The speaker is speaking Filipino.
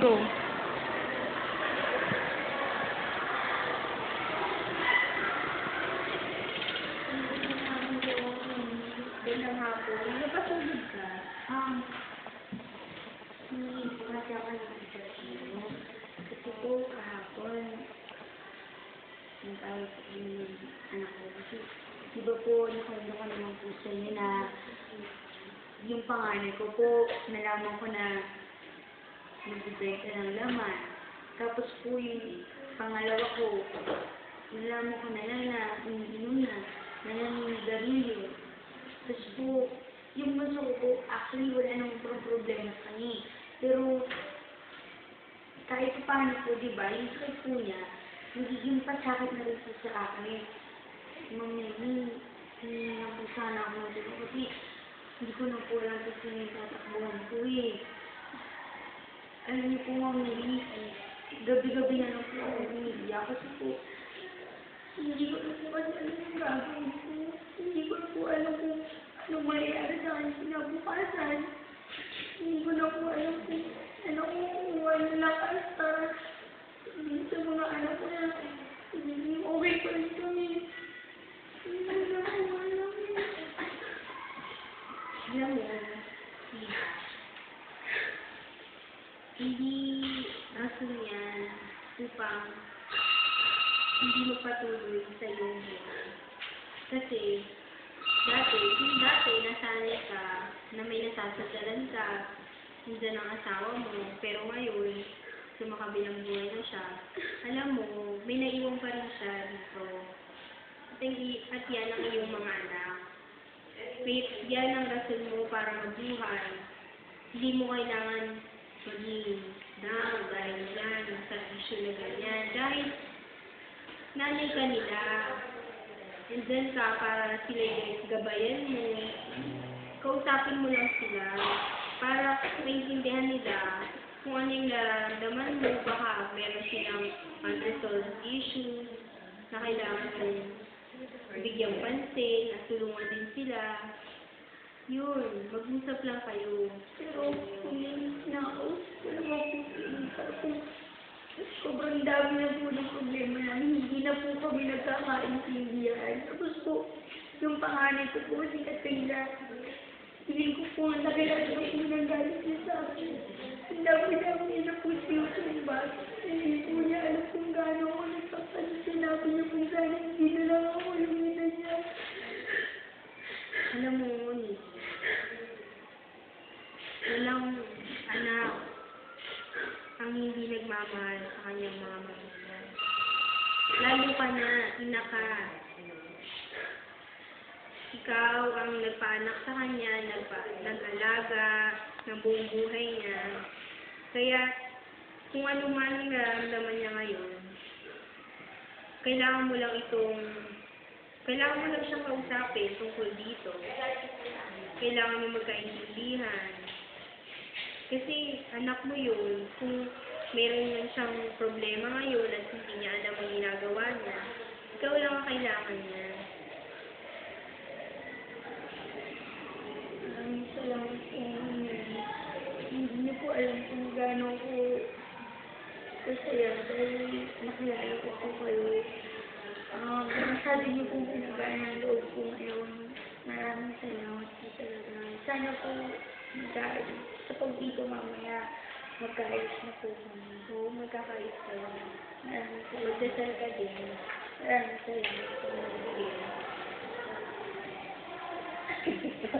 Go. Gandang hapon. Napatulog ka? Hindi po kasi ako nag-interview. Kasi po kahapon, nag-awit po kami ng anak ko. Kasi, di ba po, nakwento ko naman po sa inyo na yung panganay ko po, nalaman ko na nagbibenta ng laman. Tapos po yung pangalawa ko, nalaman ko na lang na umiinom na naninigarilyo. Tapos po, yung bunso ko po, actually wala namang problema sa kanya. Pero, kahit paano po, di ba, yung sakit po niya, nagiging pasakit na rin po sa akin. Mami, hindi na po sana ako matulog kasi hindi ko na po alam kung sino yung tatakbuhan ko eh. Alam niyo po, Mami, gabi-gabi na lang po ako umiiyak kasi po, hindi ko na po kasi alam yung gagawin ko. Hindi ko na po alam kung anong mangyayari sa akin kinabukasan. Hindi ko na po alam kung ano kung kukuha ng lakas para sa mga anak ko na hindi okay pa rin kami. Hindi ko na po alam. Alam mo, hindi rason yan upang hindi magpatuloy sa iyong buhay. Kasi, dati, nasanay ka na may nasasadalan ka, nandiyan ang asawa mo, pero ngayon, sumakabilang buhay na siya. Alam mo, may naiwan pa rin siya dito. At yan ang iyong mga anak. Yan ang rason mo para mabuhay. Hindi mo kailangan maging down dahil yan, sa issue na ganyan. Dahil nanay ka nila. Nandyan ka para sila gabayan mo. Kausapin mo lang sila para maintindihan nila kung ano yung nararamdaman mo. Baka meron silang unresolved issues na kailangan mong bigyang pansin at tulungan din sila. Yun, mag-usap lang kayo. Pero, hindi nakakausap ko naman po. Sobrang dami na po ng problema namin. Hindi na po kami nagkakaintindihan. Tapos po, yung panganay ko po, si Katila, hindi ko po nakilala na po ng galit niya sa akin. Ang dami-dami niya na po siya yung bata. Hindi po niya alam kung gaano ako nagpapan. Sinabi niya po sana, hindi na lang ako yung ina niya. Alam mo, walang anak ang hindi nagmamahal sa kanyang mga magulang. Lalo ka na, ina ka. Ikaw ang nagpaanak sa kanya, nag-alaga ng buong buhay niya. Kaya, kung ano man ang nararamdaman niya ngayon, kailangan mo lang siyang kausapin tungkol dito. Kailangan mo magkaintindihan. Kasi anak mo yun, kung meron yan siyang problema ngayon at hindi niya alam ang ginagawa niya, ikaw lang ang kailangan niya. Maraming salamat po. Hindi niyo po alam kung gaano ko kasaya dahil nakilala ko po kayo. Masabi niyo pong pinagaan ng loob ko ngayon. Maraming salamat po talaga. Sana po dahil sa pag-dito mamaya, magkaayos na po kami. Oo, magkakaayos ka lang. Maraming salamat. Magdasal ka din. Maraming salamat po.